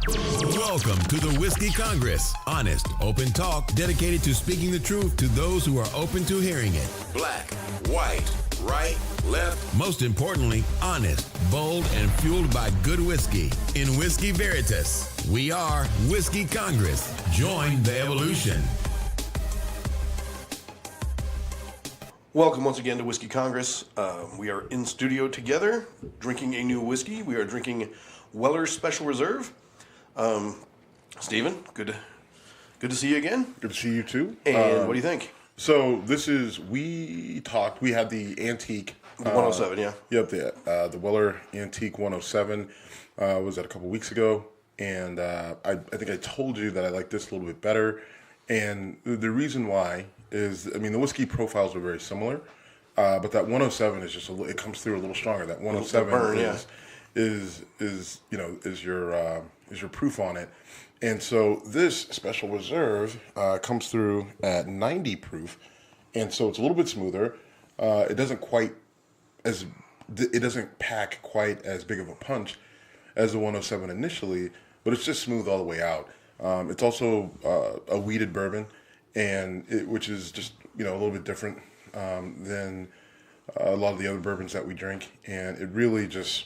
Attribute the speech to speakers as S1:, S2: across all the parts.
S1: Welcome to the Whiskey Congress. Honest, open talk dedicated to speaking the truth to those who are open to hearing it. Black, white, right, left. Most importantly, honest, bold, and fueled by good whiskey. In Whiskey Veritas, we are Whiskey Congress. Join the evolution.
S2: Welcome once again to Whiskey Congress. We are in studio together, drinking a new whiskey. We are drinking Wellers Special Reserve. Stephen, good to see you again.
S3: Good to see you too.
S2: And what do you think?
S3: So this is, we had the antique.
S2: The 107, yeah.
S3: Yep, the Weller Antique 107 was that a couple weeks ago. And I think I told you that I like this a little bit better. And the reason why is, I mean, the whiskey profiles are very similar. But that 107 is just, it comes through a little stronger. That 107
S2: burn,
S3: is your proof on it. And so this Special Reserve comes through at 90 proof, and so it's a little bit smoother. It doesn't pack quite as big of a punch as the 107 initially, but it's just smooth all the way out. It's also a wheated bourbon, which is just a little bit different than a lot of the other bourbons that we drink, and it really just,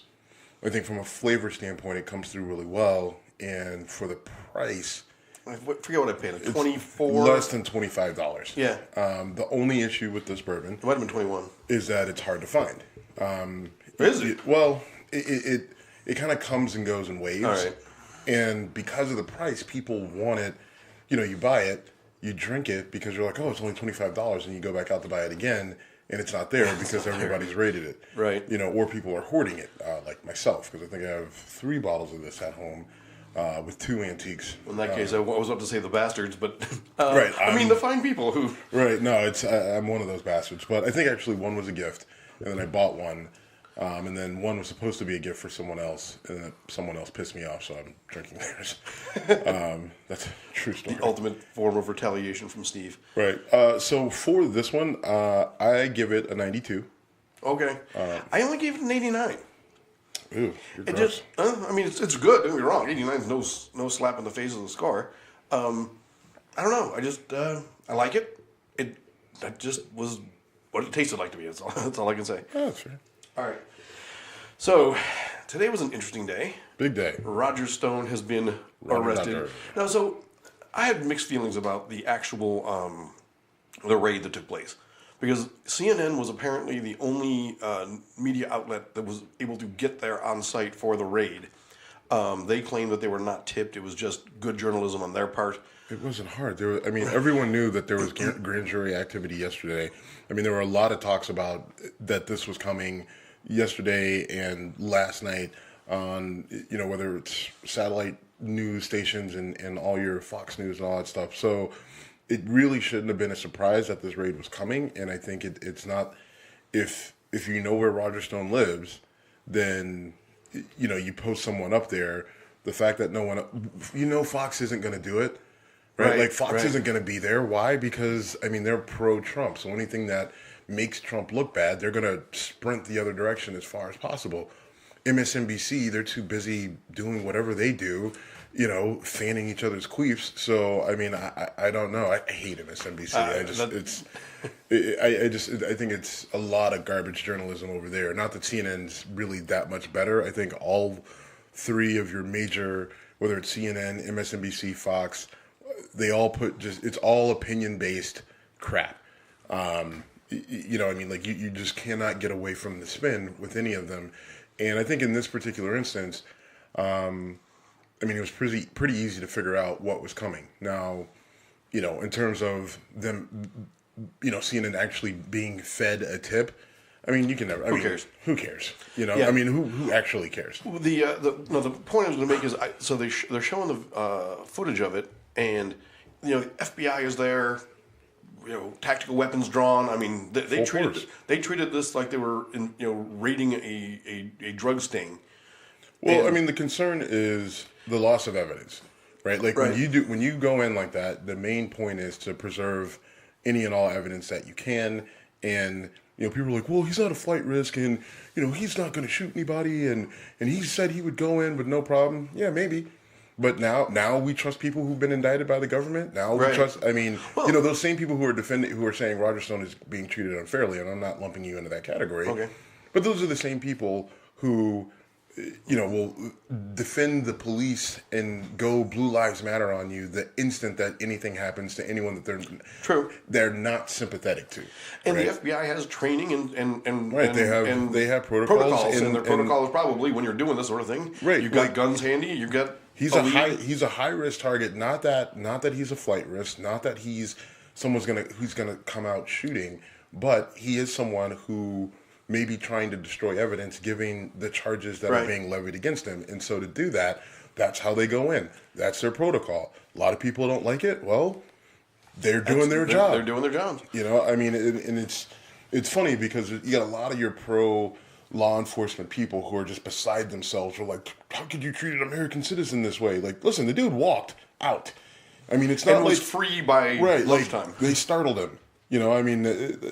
S3: I think from a flavor standpoint, it comes through really well. And for the price,
S2: I forget what I paid. Like 24,
S3: less than $25.
S2: Yeah.
S3: The only issue with this bourbon,
S2: it might have been 21,
S3: is that it's hard to find.
S2: Is it?
S3: It kind of comes and goes in waves.
S2: All right.
S3: And because of the price, people want it. You buy it, you drink it because you're like, oh, it's only $25, and you go back out to buy it again, and it's not there because everybody's rated it.
S2: Right.
S3: Or people are hoarding it, like myself, because I think I have 3 bottles of this at home. With 2 antiques.
S2: In that case, I was about to say the bastards, but
S3: right.
S2: I mean the fine people who.
S3: Right. No, I'm one of those bastards. But I think actually one was a gift, and then I bought one, and then one was supposed to be a gift for someone else, and then someone else pissed me off, so I'm drinking theirs. That's a true story.
S2: The ultimate form of retaliation from Steve.
S3: Right. So for this one, I give it a 92.
S2: Okay. I only gave it an 89.
S3: Ooh, you're
S2: it
S3: gross.
S2: just, I mean, it's good. Don't get me wrong. 89 is no slap in the face of the scar. I don't know. I just, I like it. That just was what it tasted like to me. That's all I can say.
S3: Oh, that's fair.
S2: All right. So today was an interesting day.
S3: Big day.
S2: Roger Stone has been arrested. Now, so I had mixed feelings about the actual the raid that took place. Because CNN was apparently the only media outlet that was able to get there on site for the raid. They claimed that they were not tipped. It was just good journalism on their part.
S3: It wasn't hard. Everyone knew that there was grand jury activity yesterday. I mean, there were a lot of talks about that this was coming yesterday and last night on, whether it's satellite news stations and all your Fox News and all that stuff. So it really shouldn't have been a surprise that this raid was coming, and I think it's not. If you know where Roger Stone lives, then you post someone up there. The fact that no one, Fox isn't going to do it, right? Like Fox isn't going to be there. Why? Because they're pro-Trump, so anything that makes Trump look bad, they're going to sprint the other direction as far as possible. MSNBC, they're too busy doing whatever they do. Fanning each other's queefs. So, I don't know. I hate MSNBC. I think it's a lot of garbage journalism over there. Not that CNN's really that much better. I think all 3 of your major, whether it's CNN, MSNBC, Fox, they all it's all opinion-based crap. You just cannot get away from the spin with any of them. And I think in this particular instance, it was pretty easy to figure out what was coming. Now, in terms of them, CNN actually being fed a tip, you can never. Who
S2: cares?
S3: Who cares?
S2: Yeah.
S3: Who actually cares?
S2: The point I was going to make is, so they're showing the footage of it, and the FBI is there. Tactical weapons drawn. They treated this like they were raiding a drug sting.
S3: Well, the concern is the loss of evidence, right? Like when you go in like that, the main point is to preserve any and all evidence that you can. And people are like, well, he's not a flight risk, and he's not going to shoot anybody, and he said he would go in with no problem. Yeah, maybe, But now we trust people who've been indicted by the government. Now we
S2: Right.
S3: trust. I mean, those same people who are saying Roger Stone is being treated unfairly, and I'm not lumping you into that category.
S2: Okay.
S3: But those are the same people who, will defend the police and go Blue Lives Matter on you the instant that anything happens to anyone that they're not sympathetic to.
S2: And
S3: right?
S2: the FBI has training and
S3: Right, they have protocols,
S2: and their protocol is probably when you're doing this sort of thing.
S3: Right,
S2: You've got guns handy. You've got
S3: he's a high risk target. Not that he's a flight risk. Not that he's who's gonna come out shooting. But he is someone who may be trying to destroy evidence, given the charges that are being levied against him. And so to do that, that's how they go in. That's their protocol. A lot of people don't like it. Well, they're doing their job.
S2: They're doing their jobs.
S3: I mean, and it's funny because you got a lot of your pro law enforcement people who are just beside themselves. Who are like, how could you treat an American citizen this way? Like, listen, the dude walked out. I mean, it's not
S2: and was free by lunchtime.
S3: Like, they startled him. I mean,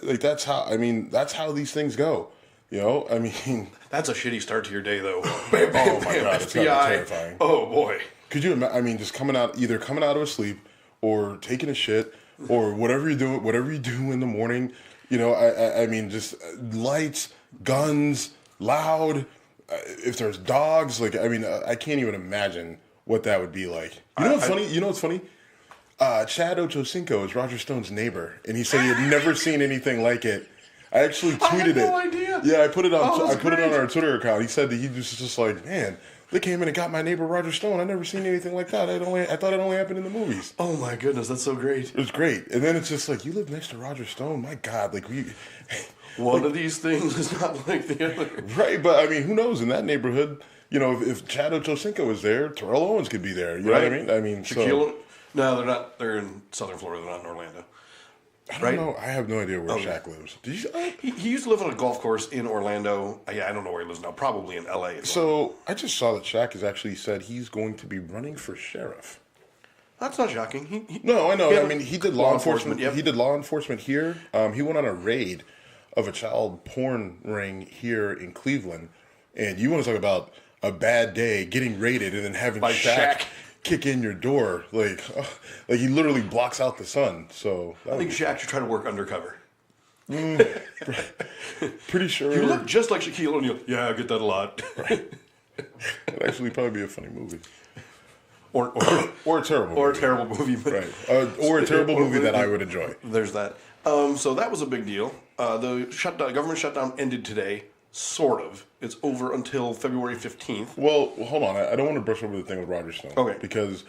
S3: like that's how these things go. I mean,
S2: that's a shitty start to your day, though.
S3: Oh my God, it's terrifying.
S2: Oh boy,
S3: could you imagine? I mean, just coming out of a sleep or taking a shit or whatever you do in the morning. I mean, just lights, guns, loud. If there's dogs, like I mean, I can't even imagine what that would be like. You know what's funny? Chad Ochocinco is Roger Stone's neighbor, and he said he had never seen anything like it. I actually tweeted it.
S2: I had no idea.
S3: Yeah, I put it on. I put
S2: great.
S3: it on our Twitter account. He said that he was just like, man, they came in and got my neighbor Roger Stone. I never seen anything like that. I thought it only happened in the movies.
S2: Oh my goodness, that's so great.
S3: It was great, and then it's just like you live next to Roger Stone. My God, like we.
S2: One of these things is not like the other.
S3: Right, but I mean, who knows in that neighborhood? If Chad Ochocinco was there, Terrell Owens could be there. You know what I mean? I mean,
S2: Shaquille. No, they're not. They're in Southern Florida. They're not in Orlando.
S3: I don't know. I have no idea where Shaq lives. Did you?
S2: He used to live on a golf course in Orlando. Yeah, I don't know where he lives now. Probably in L.A.
S3: So I just saw that Shaq has actually said he's going to be running for sheriff.
S2: That's not shocking.
S3: No, I know. I mean, he did law enforcement.
S2: Yep.
S3: He did law enforcement here. He went on a raid of a child porn ring here in Cleveland, and you want to talk about a bad day, getting raided and then having Shaq kick in your door, like he literally blocks out the sun. So
S2: I think Shaq should try to work undercover.
S3: Pretty sure
S2: You look just like Shaquille O'Neal. Yeah, I get that a lot.
S3: That'd actually probably be a funny movie,
S2: or
S3: a terrible,
S2: or a terrible movie,
S3: right? Or a terrible movie that I would enjoy.
S2: There's that. So that was a big deal. The government shutdown ended today. Sort of. It's over until February 15th.
S3: Well, hold on. I don't want to brush over the thing with Roger Stone.
S2: Okay.
S3: Because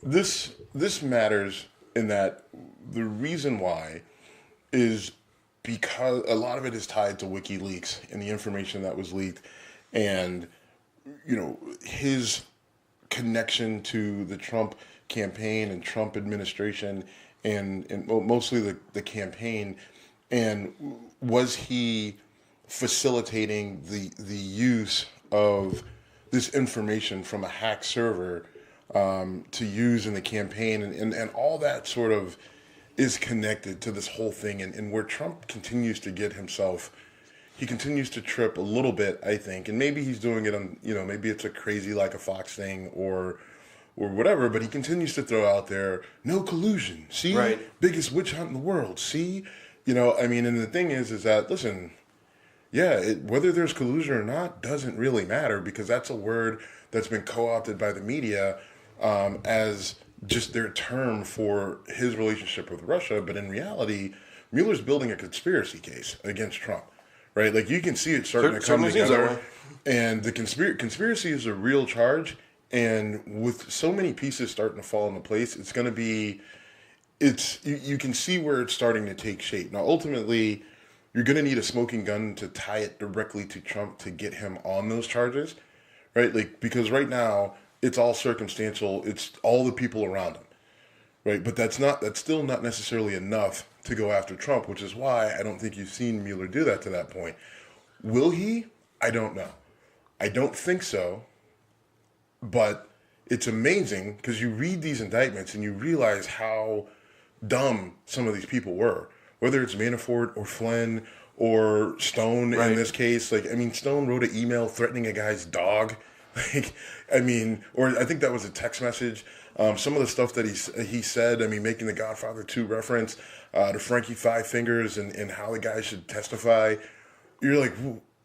S3: this matters in that the reason why is because a lot of it is tied to WikiLeaks and the information that was leaked and, his connection to the Trump campaign and Trump administration and mostly the campaign. And was he facilitating the use of this information from a hack server to use in the campaign and all that sort of is connected to this whole thing and where Trump continues to get himself, he continues to trip a little bit, I think, and maybe he's doing it on, maybe it's a crazy like a Fox thing or whatever, but he continues to throw out there, no collusion, see, biggest witch hunt in the world, see, and the thing is that, listen, yeah, whether there's collusion or not doesn't really matter because that's a word that's been co-opted by the media as just their term for his relationship with Russia. But in reality, Mueller's building a conspiracy case against Trump, right? Like you can see it starting to come together. And the conspiracy is a real charge. And with so many pieces starting to fall into place, it's going to be, you can see where it's starting to take shape. Now, ultimately, you're going to need a smoking gun to tie it directly to Trump to get him on those charges, right? Like, because right now it's all circumstantial. It's all the people around him, right? But that's still not necessarily enough to go after Trump, which is why I don't think you've seen Mueller do that to that point. Will he? I don't know. I don't think so, but it's amazing because you read these indictments and you realize how dumb some of these people were. Whether it's Manafort or Flynn or Stone in this case. Like, I mean, Stone wrote an email threatening a guy's dog Like, I mean, or I think that was a text message. Some of the stuff that he said, I mean, making the Godfather 2 reference to Frankie Five Fingers and how the guy should testify. You're like,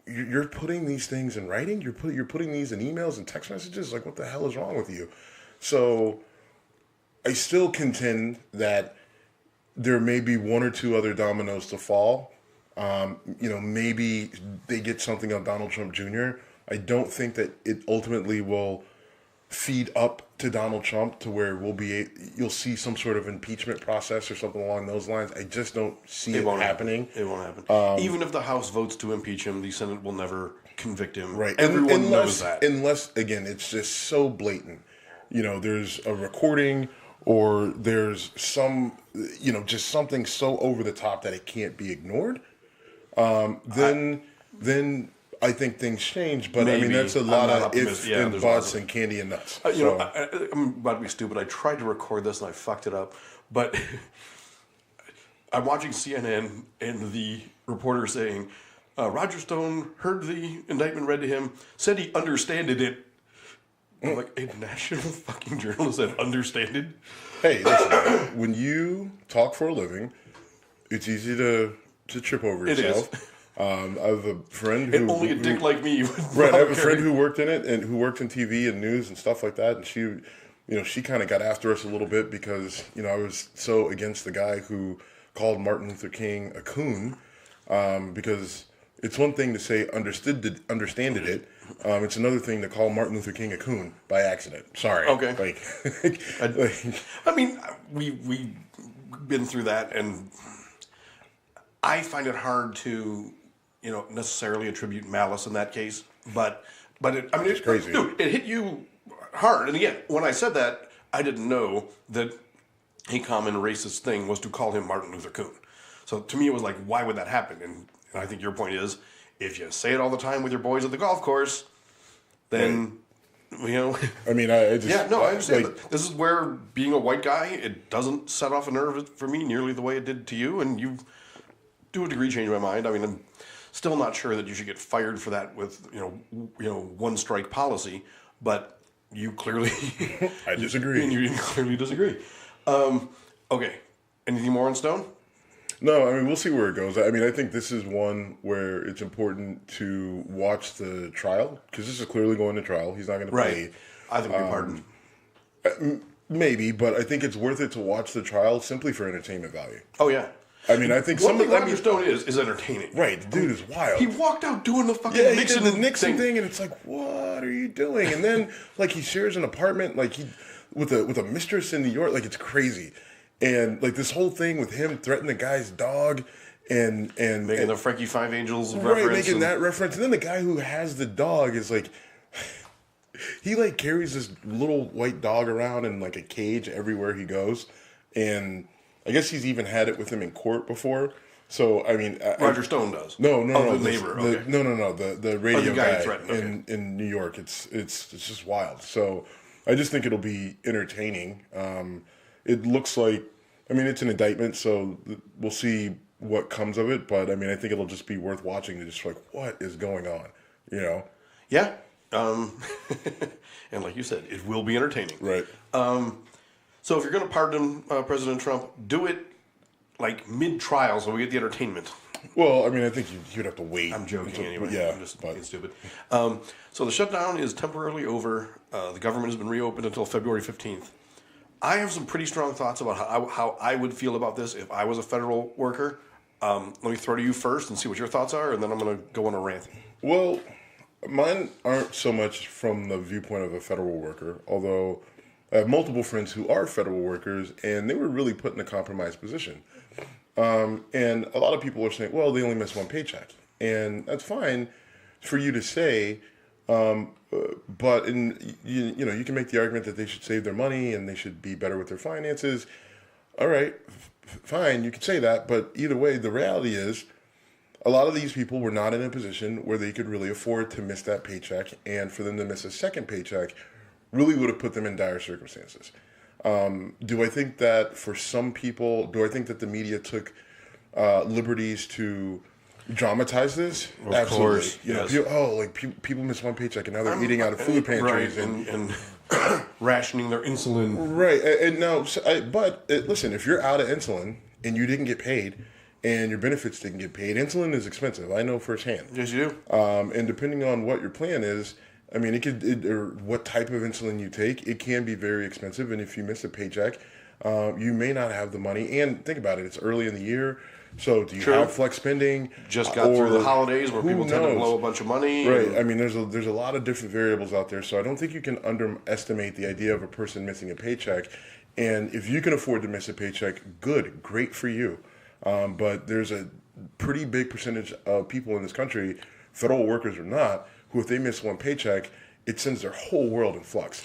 S3: you're putting these things in writing? You're putting these in emails and text messages? Like, what the hell is wrong with you? So I still contend that there may be one or two other dominoes to fall. Maybe they get something on Donald Trump Jr. I don't think that it ultimately will feed up to Donald Trump to where you'll see some sort of impeachment process or something along those lines. I just don't see it happening.
S2: It won't happen. Even if the House votes to impeach him, the Senate will never convict him.
S3: Right.
S2: Everyone knows that.
S3: Unless, again, it's just so blatant. There's a recording or there's some, just something so over the top that it can't be ignored. Then I think things change, but maybe. I mean, that's a lot of ifs and buts and candy and nuts.
S2: I'm about to be stupid. I tried to record this and I fucked it up, but I'm watching CNN and the reporter saying, Roger Stone heard the indictment read to him, said he understanded it. I'm like, a national fucking journalist that understanded?
S3: Hey, listen, when you talk for a living, it's easy to trip over yourself.
S2: It is.
S3: I have a friend who...
S2: only a dick like me would...
S3: Right, I have a friend who worked in it and who worked in TV and news and stuff like that. And she kind of got after us a little bit because, I was so against the guy who called Martin Luther King a coon. Because it's one thing to say understood it. It's another thing to call Martin Luther King a coon by accident. Sorry.
S2: Okay. I mean, we've been through that, and I find it hard to... necessarily attribute malice in that case, but it's
S3: crazy.
S2: Dude, it hit you hard. And again, when I said that, I didn't know that a common racist thing was to call him Martin Luther Coon. So to me, it was like, why would that happen? And I think your point is, if you say it all the time with your boys at the golf course, then
S3: I mean, I
S2: understand that. This is where being a white guy, it doesn't set off a nerve for me nearly the way it did to you, and you, to a degree, changed my mind. I mean, I'm still not sure that you should get fired for that with one strike policy, but you clearly
S3: I disagree.
S2: And you clearly disagree. Okay, anything more on Stone?
S3: No, I mean, we'll see where it goes. I mean, I think this is one where it's important to watch the trial because this is clearly going to trial. He's not going to play.
S2: I think he'll be pardoned.
S3: Maybe, but I think it's worth it to watch the trial simply for entertainment value.
S2: Oh yeah.
S3: I mean, I think
S2: Roger Stone is entertaining.
S3: Right, the dude is wild.
S2: He walked out doing the fucking
S3: Nixon thing, and it's like, what are you doing? And then, like, he shares an apartment, like with a mistress in New York, like it's crazy, and like this whole thing with him threatening the guy's dog, and
S2: making the Frankie Five Angels
S3: reference, making that reference, and then the guy who has the dog is like. He like carries this little white dog around in like a cage everywhere he goes, and I guess he's even had it with him in court before. So I mean,
S2: Roger Stone does.
S3: No,
S2: the neighbor.
S3: The radio
S2: guy
S3: in New York. It's just wild. So I just think it'll be entertaining. It looks like, I mean, it's an indictment, so we'll see what comes of it. But I mean, I think it'll just be worth watching to just like, what is going on,
S2: Yeah. And like you said, it will be entertaining.
S3: Right.
S2: So if you're going to pardon President Trump, do it like mid-trial so we get the entertainment.
S3: Well, I mean, I think you'd have to wait.
S2: I'm joking anyway.
S3: Yeah.
S2: I'm just being stupid. So the shutdown is temporarily over. The government has been reopened until February 15th. I have some pretty strong thoughts about how I would feel about this if I was a federal worker. Let me throw to you first and see what your thoughts are, and then I'm going to go on a rant.
S3: Well, mine aren't so much from the viewpoint of a federal worker, although I have multiple friends who are federal workers, and they were really put in a compromised position. And a lot of people are saying, well, they only miss one paycheck. And that's fine for you to say, but you can make the argument that they should save their money and they should be better with their finances. All right, fine, you can say that, but either way, the reality is, a lot of these people were not in a position where they could really afford to miss that paycheck, and for them to miss a second paycheck really would have put them in dire circumstances. Do I think that for some people, do I think that the media took liberties to dramatize this?
S2: Of
S3: Absolutely.
S2: course,
S3: You know,
S2: yes.
S3: people miss one paycheck and now they're eating out of food pantries
S2: right, and rationing their insulin.
S3: Right, and now, listen, if you're out of insulin and you didn't get paid, and your benefits didn't get paid, insulin is expensive. I know firsthand.
S2: Yes, you do.
S3: And depending on what your plan is, I mean, or what type of insulin you take, it can be very expensive. And if you miss a paycheck, you may not have the money. And think about it; it's early in the year, so do you have flex spending?
S2: Just got through the holidays where people tend to blow a bunch of money.
S3: Right. I mean, there's a lot of different variables out there, so I don't think you can underestimate the idea of a person missing a paycheck. And if you can afford to miss a paycheck, great for you. But there's a pretty big percentage of people in this country, federal workers or not, who if they miss one paycheck, it sends their whole world in flux.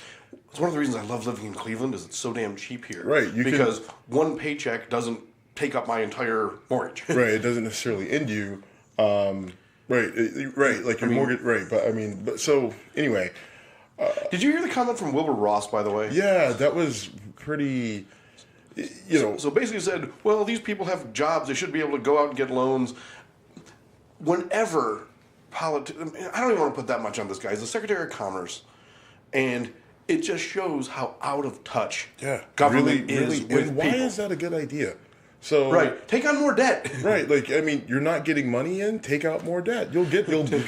S2: It's one of the reasons I love living in Cleveland is it's so damn cheap here.
S3: Right.
S2: Because one paycheck doesn't take up my entire mortgage.
S3: Right. It doesn't necessarily end you. Right. Like your mortgage. Right. But so anyway.
S2: Did you hear the comment from Wilbur Ross, by the way?
S3: Yeah, that was pretty...
S2: So basically said, well, these people have jobs. They should be able to go out and get loans. Whenever I don't even want to put that much on this guy. He's the Secretary of Commerce. And it just shows how out of touch government is with
S3: and why
S2: people.
S3: is that a good idea? So
S2: right, take on more debt.
S3: Right, like I mean, you're not getting money in. Take out more debt. You'll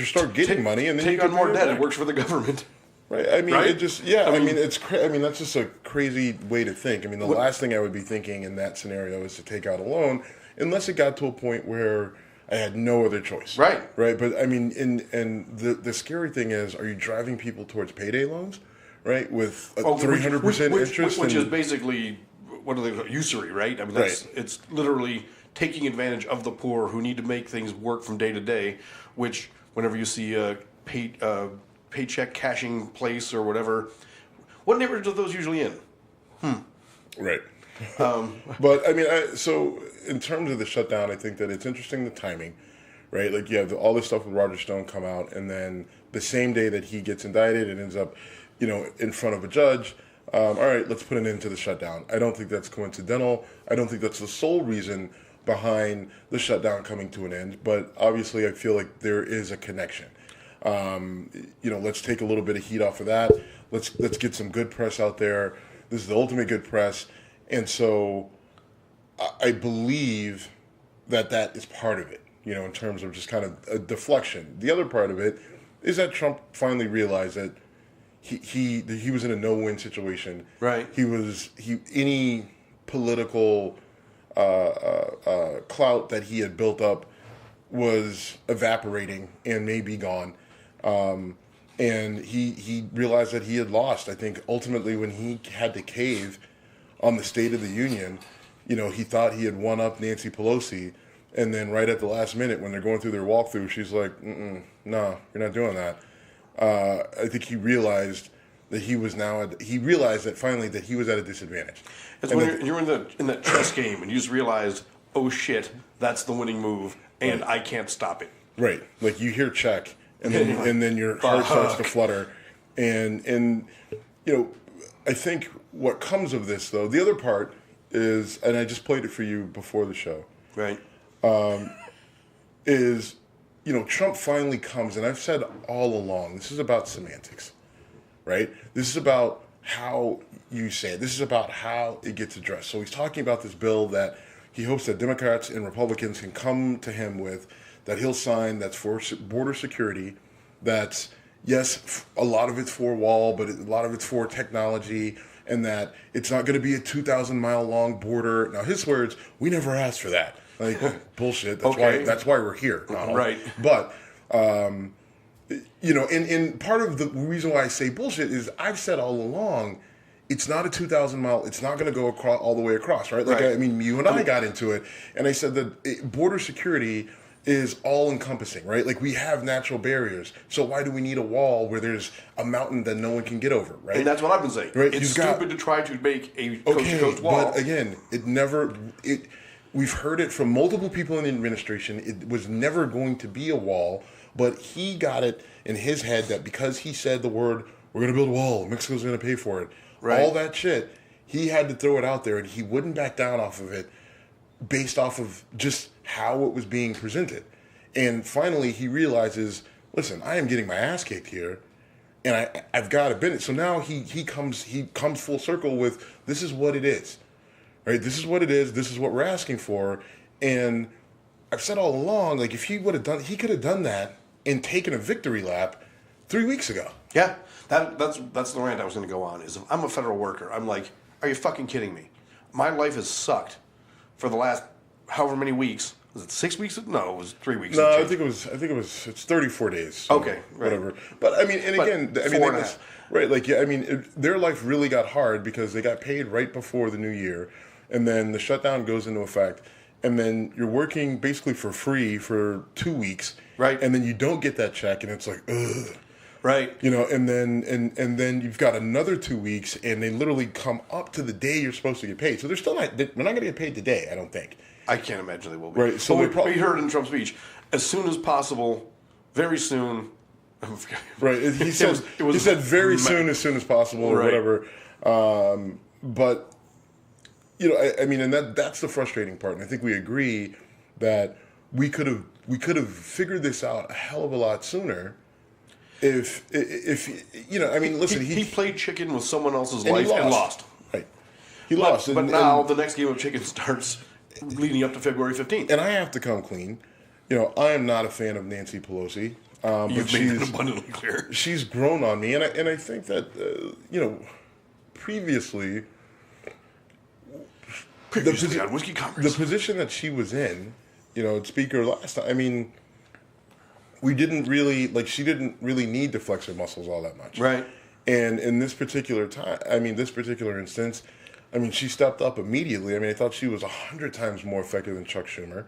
S3: start getting money, and then
S2: take
S3: you
S2: on more debt.
S3: Back.
S2: It works for the government.
S3: Right. I mean,
S2: right?
S3: it just I mean, it's that's just a crazy way to think. I mean, the last thing I would be thinking in that scenario is to take out a loan, unless it got to a point where I had no other choice.
S2: Right.
S3: Right. But I mean, and the scary thing is, are you driving people towards payday loans, right? With 300% interest,
S2: which is basically what do they call usury, right? I mean, it's literally taking advantage of the poor who need to make things work from day to day. Which, whenever you see a paycheck cashing place or whatever, what neighborhoods are those usually in?
S3: Right. But I mean, so in terms of the shutdown, I think that it's interesting the timing, right? Like you have all this stuff with Roger Stone come out, and then the same day that he gets indicted, it ends up, in front of a judge. All right, let's put an end to the shutdown. I don't think that's coincidental. I don't think that's the sole reason behind the shutdown coming to an end. But obviously, I feel like there is a connection. Let's take a little bit of heat off of that. Let's get some good press out there. This is the ultimate good press. And so I believe that is part of it, in terms of just kind of a deflection. The other part of it is that Trump finally realized that he was in a no-win situation.
S2: Right.
S3: Any political clout that he had built up was evaporating and may be gone. And he realized that he had lost. I think ultimately when he had to cave on the State of the Union, he thought he had won up Nancy Pelosi. And then right at the last minute when they're going through their walkthrough, she's like, no, you're not doing that. I think he realized that he realized that finally that he was at a disadvantage.
S2: It's when you're in that chess game and you just realized, oh shit, that's the winning move and I can't stop it.
S3: Right. Like you hear check and then your heart starts to flutter. And I think what comes of this though, the other part is, and I just played it for you before the show.
S2: Right.
S3: Is Trump finally comes, and I've said all along, this is about semantics, right? This is about how you say it. This is about how it gets addressed. So he's talking about this bill that he hopes that Democrats and Republicans can come to him with, that he'll sign, that's for border security, that's, yes, a lot of it's for wall, but a lot of it's for technology, and that it's not going to be a 2,000-mile long border. Now, his words, we never asked for that. Like, bullshit. That's why we're here. Donald.
S2: Right.
S3: But, and part of the reason why I say bullshit is I've said all along, it's not a 2,000-mile, it's not going to go all the way across, right? Like, right. I mean, you and I got into it, and I said that border security is all-encompassing, right? Like, we have natural barriers, so why do we need a wall where there's a mountain that no one can get over, right?
S2: And that's what I've been saying. Right? It's stupid to try to make a coast-to-coast wall.
S3: But again, we've heard it from multiple people in the administration. It was never going to be a wall, but he got it in his head that because he said the word, we're going to build a wall, Mexico's going to pay for it, right. All that shit, he had to throw it out there, and he wouldn't back down off of it based off of just how it was being presented. And finally, he realizes, listen, I am getting my ass kicked here, and I've got to bend it. So now he comes full circle with, this is what it is, right? This is what it is. This is what we're asking for. And I've said all along, like, if he could have done that and taken a victory lap 3 weeks ago.
S2: Yeah, that's the rant I was going to go on. Is if I'm a federal worker, I'm like, are you fucking kidding me? My life has sucked for the last however many weeks. Was it 6 weeks? No, it was 3 weeks.
S3: No, I think it was. It's 34 days. So
S2: okay, right.
S3: Whatever. But I mean, and again, I mean,
S2: four and a half.
S3: Right? Like, yeah, I mean, their life really got hard because they got paid right before the new year, and then the shutdown goes into effect, and then you're working basically for free for 2 weeks,
S2: right?
S3: And then you don't get that check, and it's like, ugh.
S2: Right.
S3: You know, and then you've got another 2 weeks, and they literally come up to the day you're supposed to get paid. So they're not going to get paid today, I don't think.
S2: I can't imagine they will be.
S3: Right. So
S2: we heard in Trump's speech, as soon as possible, very soon.
S3: Right. He said very soon, as soon as possible, or whatever. But you know, I mean, and that's the frustrating part. And I think we agree that we could have figured this out a hell of a lot sooner. If you know, I mean, listen,
S2: he played chicken with someone else's life and lost.
S3: Right. He lost.
S2: But now the next game of chicken starts leading up to February 15th.
S3: And I have to come clean. You know, I am not a fan of Nancy Pelosi.
S2: You've made it abundantly clear.
S3: She's grown on me, and I think that you know, previously
S2: on Whiskey Congress,
S3: the position that she was in, you know, Speaker last time. I mean, we didn't really she didn't really need to flex her muscles all that much,
S2: right? And
S3: in this particular time, this particular instance, she stepped up immediately. I thought she was 100 times more effective than Chuck Schumer.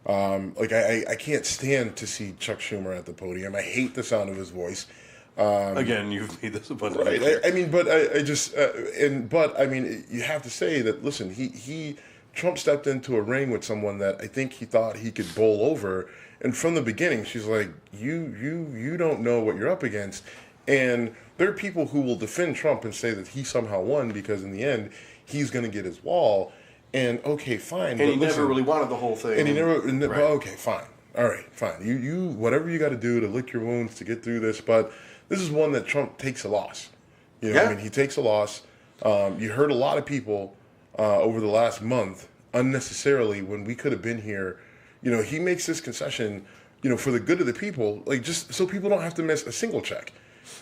S3: I can't stand to see Chuck Schumer at the podium. I hate the sound of his voice.
S2: Again, you've made this abundantly
S3: right.
S2: clear.
S3: But you have to say that. Listen, Trump stepped into a ring with someone that I think he thought he could bowl over, and from the beginning, she's like, "You don't know what you're up against." And there are people who will defend Trump and say that he somehow won because in the end, he's going to get his wall. And okay, fine.
S2: And he never really wanted the whole thing.
S3: And he never. Right. Well, okay, fine. All right, fine. You whatever you got to do to lick your wounds to get through this. But this is one that Trump takes a loss. He takes a loss. You heard a lot of people over the last month unnecessarily when we could have been here. He makes this concession, for the good of the people, just so people don't have to miss a single check,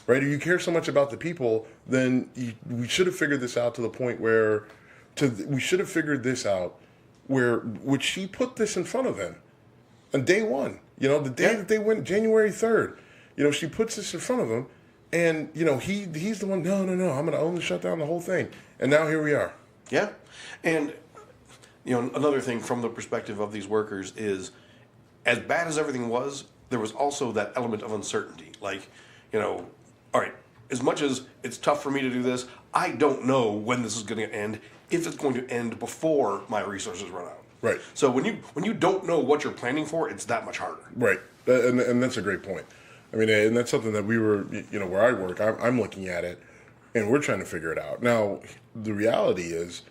S3: right? If you care so much about the people, then we should have figured this out to the point where. We should have figured this out would she put this in front of him on day one, the day that they went January 3rd, she puts this in front of him and, he's the one, no, I'm going to own the shutdown, the whole thing. And now here we are. Yeah. And,
S2: another thing from the perspective of these workers is as bad as everything was, there was also that element of uncertainty. All right, as much as it's tough for me to do this, I don't know when this is going to end, if it's going to end before my resources run out.
S3: Right.
S2: So when you don't know what you're planning for, it's that much harder.
S3: Right. And that's a great point. And that's something that we were, where I work, I'm looking at it, and we're trying to figure it out. Now, the reality is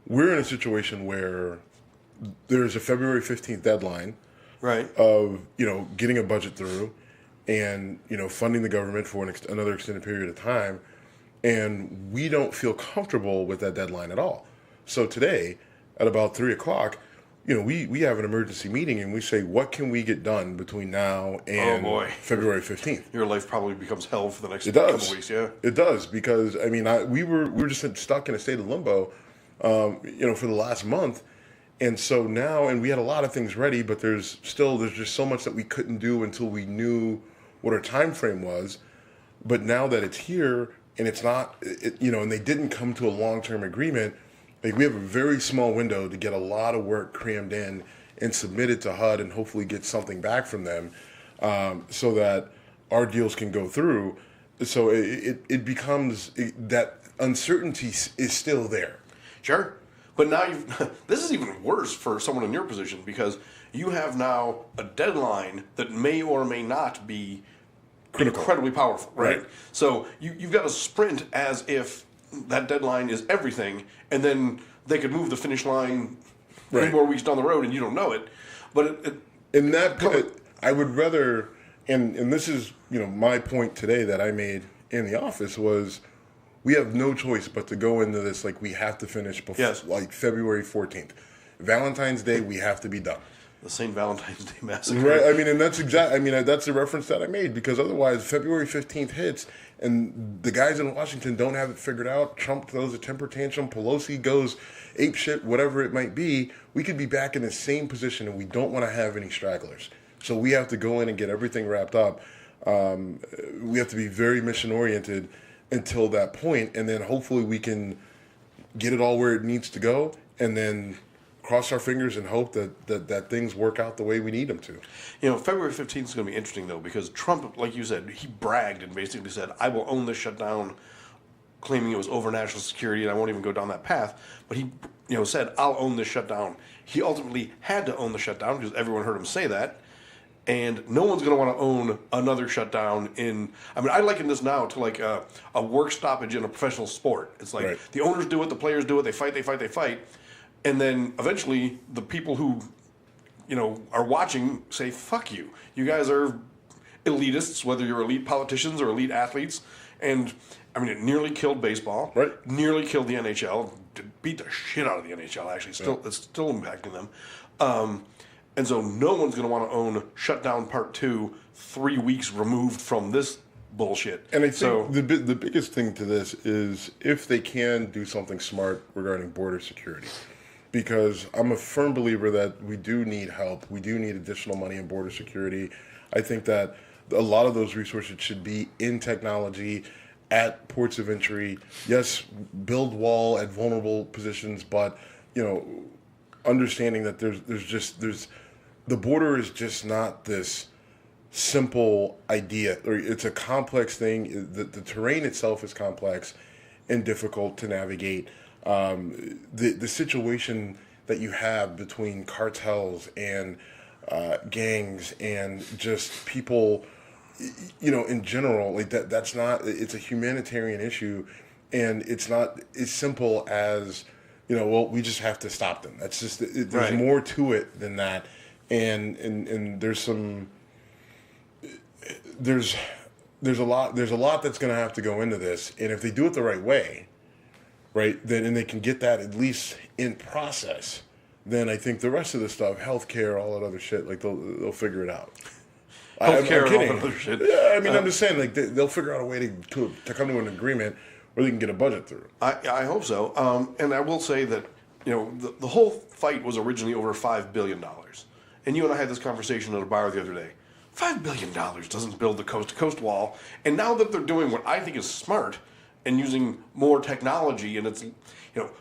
S3: we're in a situation where there's a February 15th deadline
S2: right.
S3: of, getting a budget through and, funding the government for another extended period of time. And we don't feel comfortable with that deadline at all. So today, at about 3 o'clock, we have an emergency meeting and we say, what can we get done between now and February 15th?
S2: Your life probably becomes hell for the next couple of weeks, yeah.
S3: It does, because, we were just stuck in a state of limbo, for the last month. And so now, and we had a lot of things ready, but there's just so much that we couldn't do until we knew what our time frame was. But now that it's here, and it's not, and they didn't come to a long-term agreement, we have a very small window to get a lot of work crammed in and submitted to HUD and hopefully get something back from them so that our deals can go through. So it becomes, that uncertainty is still there.
S2: Sure. But now this is even worse for someone in your position, because you have now a deadline that may or may not be critical. Incredibly powerful, right? So you've got to sprint as if that deadline is everything, and then they could move the finish line 3 more weeks down the road, and you don't know it. But
S3: I would rather, and this is, my point today that I made in the office was, we have no choice but to go into this like we have to finish before like February 14th. Valentine's Day, we have to be done.
S2: The St. Valentine's Day Massacre.
S3: Right. I mean, and that's that's the reference that I made, because otherwise February 15th hits and the guys in Washington don't have it figured out. Trump throws a temper tantrum. Pelosi goes ape shit, whatever it might be. We could be back in the same position, and we don't want to have any stragglers. So we have to go in and get everything wrapped up. We have to be very mission oriented until that point, and then hopefully we can get it all where it needs to go, and then cross our fingers and hope that things work out the way we need them to.
S2: February 15th is going to be interesting, though, because Trump, like you said, he bragged and basically said, I will own this shutdown, claiming it was over national security, and I won't even go down that path. But he said, I'll own this shutdown. He ultimately had to own the shutdown because everyone heard him say that. And no one's going to want to own another shutdown I liken this now to like a work stoppage in a professional sport. It's like the owners do it, the players do it, they fight. And then eventually the people who, are watching say, fuck you. You guys are elitists, whether you're elite politicians or elite athletes. And, it nearly killed baseball.
S3: Right.
S2: Nearly killed the NHL. Beat the shit out of the NHL, actually. It's still impacting them. And so no one's going to want to own Shutdown Part 2 3 weeks removed from this bullshit.
S3: And I think the biggest thing to this is if they can do something smart regarding border security. Because I'm a firm believer that we do need help. We do need additional money in border security. I think that a lot of those resources should be in technology, at ports of entry. Yes, build wall at vulnerable positions, but, understanding that there's the border is just not this simple idea, or it's a complex thing. The terrain itself is complex and difficult to navigate. The situation that you have between cartels and gangs and just people, in general, like that's not. It's a humanitarian issue, and it's not as simple as we just have to stop them. That's just there's more to it than that, and there's a lot that's going to have to go into this, and if they do it the right way, right, then and they can get that at least in process, then I think the rest of the stuff, healthcare, all that other shit, like they'll figure it out.
S2: Healthcare,
S3: I'm kidding.
S2: all that other shit.
S3: Yeah, I'm just saying, like they'll figure out a way to come to an agreement where they can get a budget through.
S2: I hope so. And I will say that the whole fight was originally over $5 billion, and you and I had this conversation at a bar the other day. $5 billion doesn't build the coast-to-coast wall, and now that they're doing what I think is smart and using more technology, and it's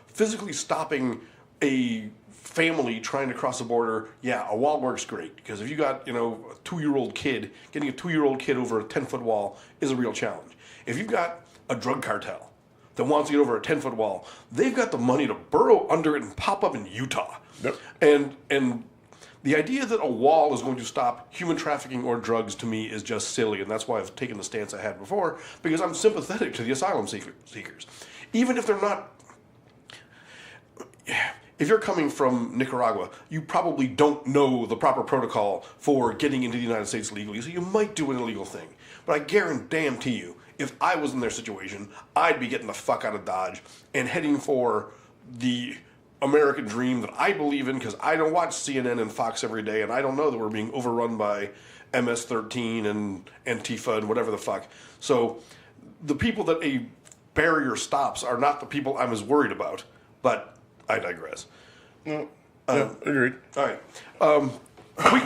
S2: physically stopping a family trying to cross the border, a wall works great, because if you got a 2-year-old kid, getting a 2-year-old kid over a 10-foot wall is a real challenge. If you've got a drug cartel that wants to get over a 10-foot wall, they've got the money to burrow under it and pop up in Utah.
S3: Yep.
S2: And the idea that a wall is going to stop human trafficking or drugs, to me, is just silly, and that's why I've taken the stance I had before, because I'm sympathetic to the asylum seekers. Even if they're not... If you're coming from Nicaragua, you probably don't know the proper protocol for getting into the United States legally, so you might do an illegal thing. But I guarantee you, if I was in their situation, I'd be getting the fuck out of Dodge and heading for the American dream that I believe in, because I don't watch CNN and Fox every day, and I don't know that we're being overrun by MS-13 and Antifa and whatever the fuck. So the people that a barrier stops are not the people I'm as worried about, but I digress.
S3: Agreed.
S2: All right.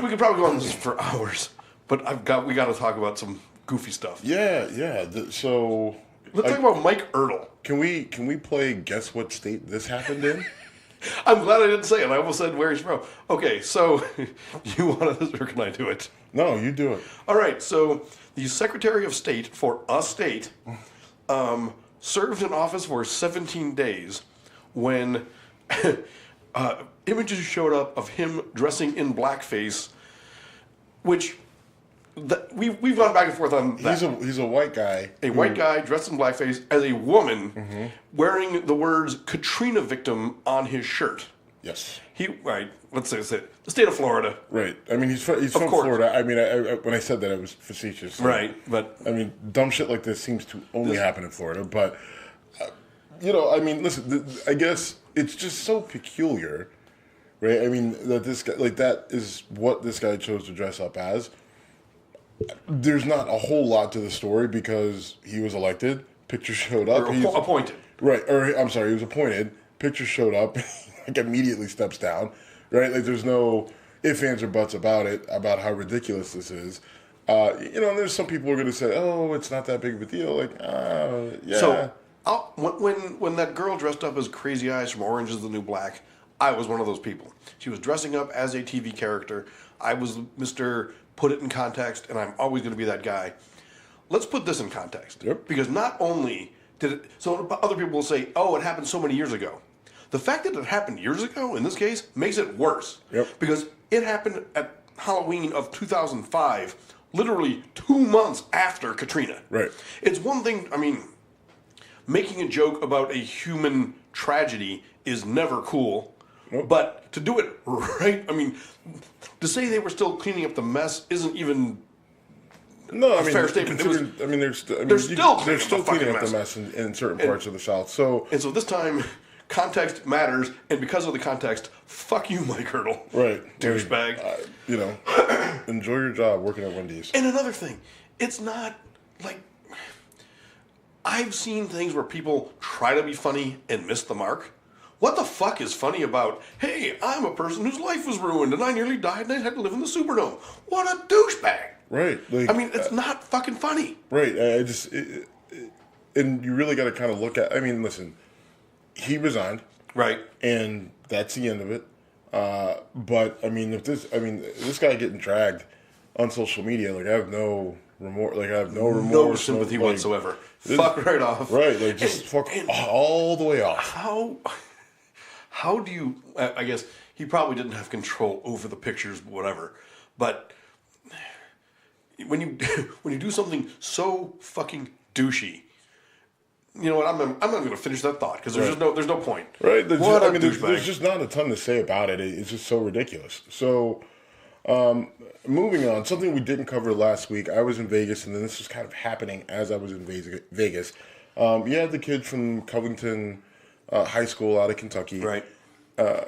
S2: We could probably go on this for hours, but we got to talk about some goofy stuff.
S3: Yeah. So
S2: let's talk about Mike Ertl.
S3: Can we play Guess What State This Happened In?
S2: I'm glad I didn't say it. I almost said where he's from. Okay, so you want to, or can I do it?
S3: No, you do it.
S2: All right. So the Secretary of State for a state served in office for 17 days when images showed up of him dressing in blackface, which we've gone back and forth on that.
S3: He's a white guy.
S2: A white guy dressed in blackface as a woman wearing the words Katrina victim on his shirt.
S3: Yes.
S2: Let's say the state of Florida.
S3: Right. I mean, he's from Florida. I mean, when I said that, it was facetious.
S2: Right. But
S3: I mean, dumb shit like this seems to only happen in Florida. But I mean, listen. I guess it's just so peculiar, right? I mean, that this guy, that is what this guy chose to dress up as. There's not a whole lot to the story because he was elected. Pictures showed up.
S2: Or appointed.
S3: Right. Or I'm sorry, he was appointed. Pictures showed up. Immediately steps down. Right. There's no ifs, ands, or buts about it. About how ridiculous this is. And there's some people who are going to say, "Oh, it's not that big of a deal." Yeah.
S2: So when that girl dressed up as Crazy Eyes from Orange Is the New Black, I was one of those people. She was dressing up as a TV character. I was Mr. Put it in context, and I'm always going to be that guy. Let's put this in context.
S3: Yep.
S2: Because not only did it... So other people will say, oh, it happened so many years ago. The fact that it happened years ago, in this case, makes it worse.
S3: Yep.
S2: Because it happened at Halloween of 2005, literally 2 months after Katrina.
S3: Right.
S2: It's one thing, making a joke about a human tragedy is never cool.
S3: Nope.
S2: But to do it right, to say they were still cleaning up the mess isn't even a fair statement.
S3: They're still cleaning up the mess in certain parts of the South. So
S2: this time, context matters, and because of the context, fuck you, Mike Hurdle.
S3: Right.
S2: Douchebag.
S3: Enjoy your job working at Wendy's.
S2: And another thing, it's not like... I've seen things where people try to be funny and miss the mark. What the fuck is funny about, hey, I'm a person whose life was ruined and I nearly died and I had to live in the Superdome? What a douchebag.
S3: Right.
S2: It's not fucking funny.
S3: Right. And you really got to kind of look at, listen, he resigned.
S2: Right.
S3: And that's the end of it. But, if this guy getting dragged on social media, I have no remorse.
S2: No sympathy whatsoever. Fuck right off.
S3: Right. Fuck all the way off.
S2: How do you... I guess he probably didn't have control over the pictures, whatever. But when you do something so fucking douchey, you know what? I'm not going to finish that thought because there's no point.
S3: Right. There's just not a ton to say about it. It's just so ridiculous. So, moving on, something we didn't cover last week. I was in Vegas, and then this was kind of happening as I was in Vegas. You had the kids from Covington High School out of Kentucky,
S2: right?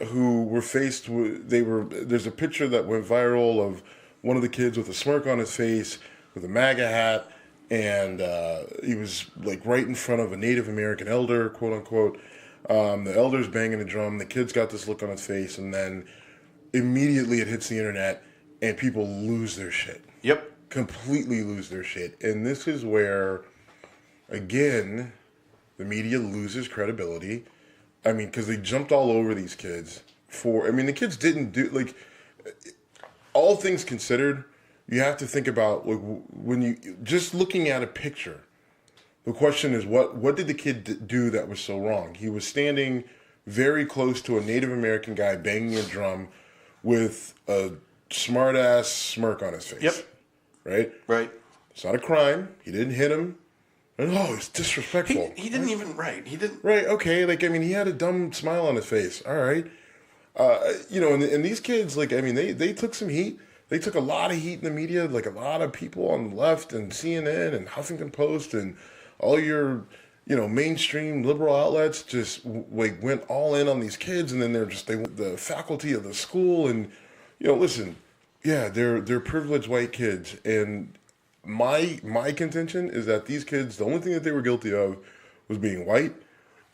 S3: Who were faced with... There's a picture that went viral of one of the kids with a smirk on his face, with a MAGA hat, and he was right in front of a Native American elder, quote unquote. The elder's banging a drum. The kid's got this look on his face, and then immediately it hits the internet, and people lose their shit.
S2: Yep.
S3: Completely lose their shit. And this is where, again, the media loses credibility. Because they jumped all over these kids the kids didn't do, all things considered, you have to think about, when you, just looking at a picture, the question is, what did the kid do that was so wrong? He was standing very close to a Native American guy banging a drum with a smart-ass smirk on his face.
S2: Yep.
S3: Right?
S2: Right.
S3: It's not a crime. He didn't hit him. And, it's disrespectful.
S2: He didn't even... Right. He didn't...
S3: Right, okay. He had a dumb smile on his face. All right. And these kids, they took some heat. They took a lot of heat in the media. A lot of people on the left and CNN and Huffington Post and all your, mainstream liberal outlets just went all in on these kids. And then the faculty of the school and, listen, yeah, they're privileged white kids. And my contention is that these kids, the only thing that they were guilty of was being white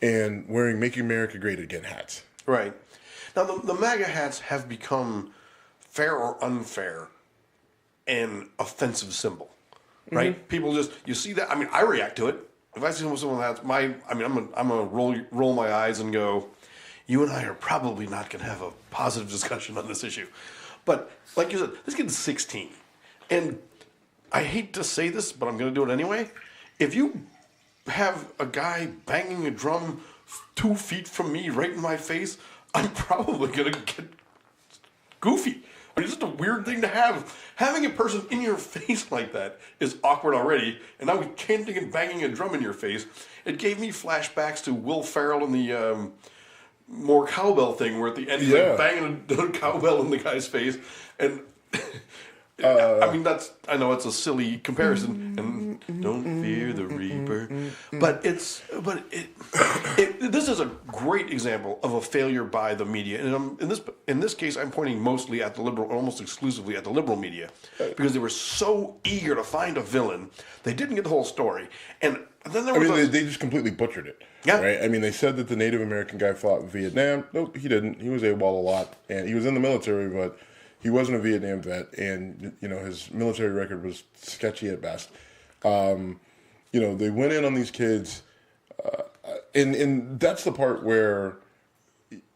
S3: and wearing "Make America Great Again" hats.
S2: Right. Now, the MAGA hats have become, fair or unfair, an offensive symbol, right? Mm-hmm. People you see that. I react to it. If I see someone that's I'm gonna roll my eyes and go, you and I are probably not gonna have a positive discussion on this issue. But like you said, this kid's 16, and I hate to say this, but I'm gonna do it anyway. If you have a guy banging a drum 2 feet from me, right in my face, I'm probably gonna get goofy. It's just a weird thing to have. Having a person in your face like that is awkward already, and now chanting and banging a drum in your face. It gave me flashbacks to Will Ferrell in the more cowbell thing where at the end he's like banging a cowbell in the guy's face, and I mean I know it's a silly comparison, and don't fear the reaper, but this is a great example of a failure by the media, and in this case I'm pointing mostly at the liberal, almost exclusively at the liberal media, because they were so eager to find a villain, they didn't get the whole story, and then there was
S3: they just completely butchered it.
S2: Yeah.
S3: Right? I mean, they said that the Native American guy fought in Vietnam. Nope, he didn't. He was AWOL a lot, and he was in the military, but he wasn't a Vietnam vet, and, his military record was sketchy at best. They went in on these kids, and that's the part where,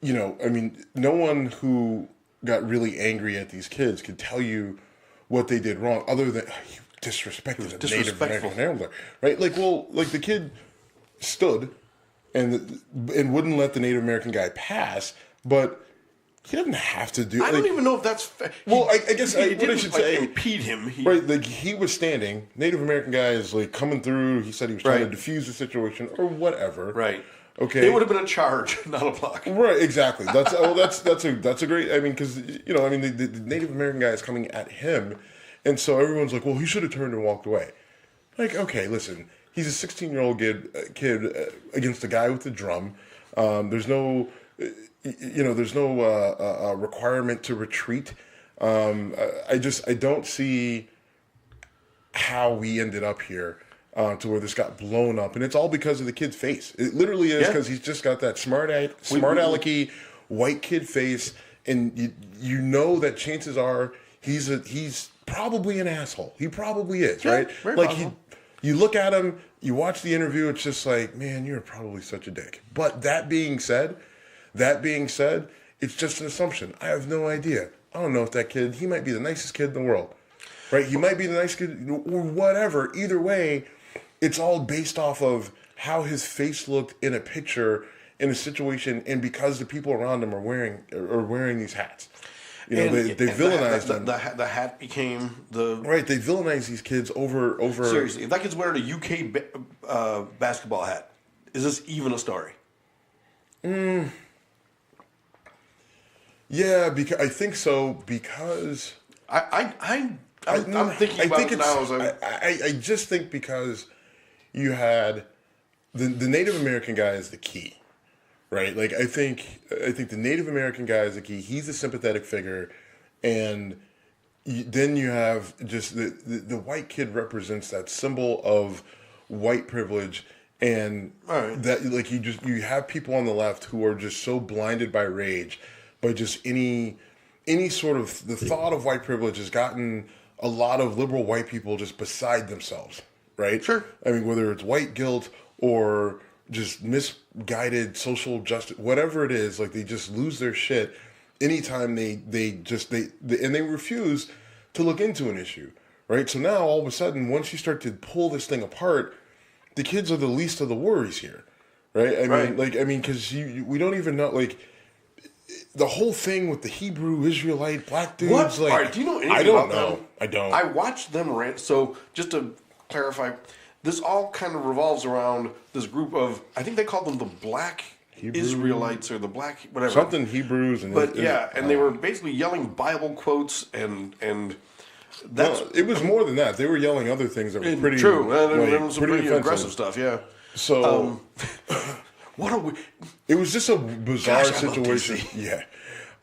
S3: no one who got really angry at these kids could tell you what they did wrong, other than you disrespected a Native American ambler, right? The kid stood and wouldn't let the Native American guy pass, but he doesn't have to do.
S2: I don't even know if that's fair.
S3: Well, I guess
S2: he
S3: what I should say,
S2: impede him.
S3: Right, he was standing. Native American guy is coming through. He said he was trying to defuse the situation or whatever.
S2: Right.
S3: Okay.
S2: It would have been a charge, not a block.
S3: Right. Exactly. That's a great. I mean, because the Native American guy is coming at him, and so everyone's like, well, he should have turned and walked away. Like, okay, listen. He's a 16-year-old kid against a guy with a drum. There's no, there's no requirement to retreat. I don't see how we ended up here to where this got blown up, and it's all because of the kid's face. It literally is because he's just got that smart alecky white kid face, and you know that chances are he's probably an asshole. He probably is, right?
S2: Very
S3: like
S2: possible.
S3: You look at him, you watch the interview, it's just like, man, you're probably such a dick. But that being said, it's just an assumption. I have no idea. I don't know if that kid, he might be the nicest kid in the world, right? He might be the nicest kid or whatever. Either way, it's all based off of how his face looked in a picture, in a situation, and because the people around him are wearing these hats. They villainized them.
S2: The hat became the...
S3: Right, they villainize these kids over...
S2: Seriously, if that kid's wearing a UK basketball hat, is this even a story?
S3: Yeah, I think so, because...
S2: I'm thinking about it now.
S3: I just think because you had... The Native American guy is the key. Right, I think the Native American guy is the key. He's a sympathetic figure, and then you have just the white kid represents that symbol of white privilege, and that you have people on the left who are just so blinded by rage, by just any sort of the thought of white privilege has gotten a lot of liberal white people just beside themselves. Right.
S2: Sure.
S3: I mean, whether it's white guilt or just misguided social justice, whatever it is, they just lose their shit anytime they refuse to look into an issue, right? So now all of a sudden, once you start to pull this thing apart, the kids are the least of the worries here, right? I mean, because we don't even know, the whole thing with the Hebrew Israelite black dudes.
S2: What? All right, do you know anything about them?
S3: I don't.
S2: I watched them rant. So just to clarify. This all kind of revolves around this group of, I think they called them the Black Israelites or the Black whatever.
S3: Something Hebrews.
S2: They were basically yelling Bible quotes and that's...
S3: Well, it was more than that. They were yelling other things that were pretty...
S2: True. Some pretty aggressive stuff, yeah.
S3: So...
S2: what are we...
S3: It was just a bizarre situation. Yeah.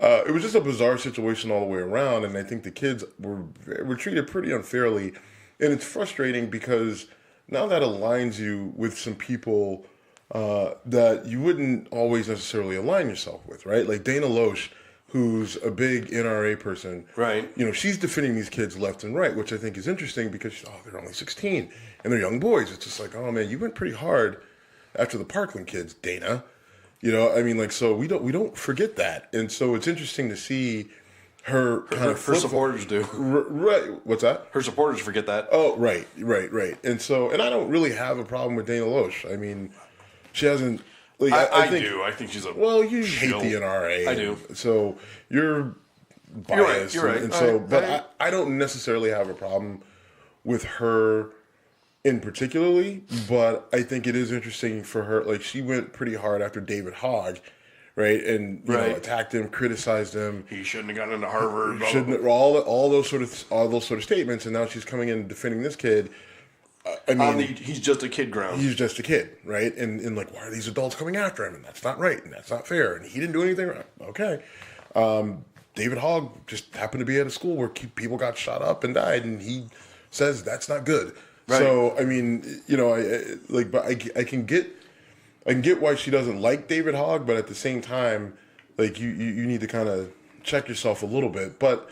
S3: It was just a bizarre situation all the way around, and I think the kids were treated pretty unfairly, and it's frustrating because... Now that aligns you with some people that you wouldn't always necessarily align yourself with, right? Like Dana Loesch, who's a big NRA person.
S2: Right.
S3: She's defending these kids left and right, which I think is interesting because, they're only 16 and they're young boys. It's just like, oh man, you went pretty hard after the Parkland kids, Dana. So we don't forget that. And so it's interesting to see her
S2: supporters do.
S3: Right. What's that?
S2: Her supporters forget that.
S3: Oh, right. And I don't really have a problem with Dana Loesch. I mean, she hasn't...
S2: I do. I think she's a...
S3: Well, you hate the NRA.
S2: I do.
S3: So you're biased.
S2: You're right.
S3: And so, I don't necessarily have a problem with her in particularly, but I think it is interesting for her. She went pretty hard after David Hogg, right? And you know, attacked him, criticized him.
S2: He shouldn't have gotten into Harvard.
S3: Shouldn't all those sort of statements, and now she's coming in defending this kid. I mean,
S2: he's just a kid ground.
S3: He's just a kid, right? And like, why are these adults coming after him? And that's not right, and that's not fair, and he didn't do anything wrong. Okay. David Hogg just happened to be at a school where people got shot up and died, and he says that's not good. Right. So I mean, you know, I can get why she doesn't like David Hogg, but at the same time, like you need to kind of check yourself a little bit. But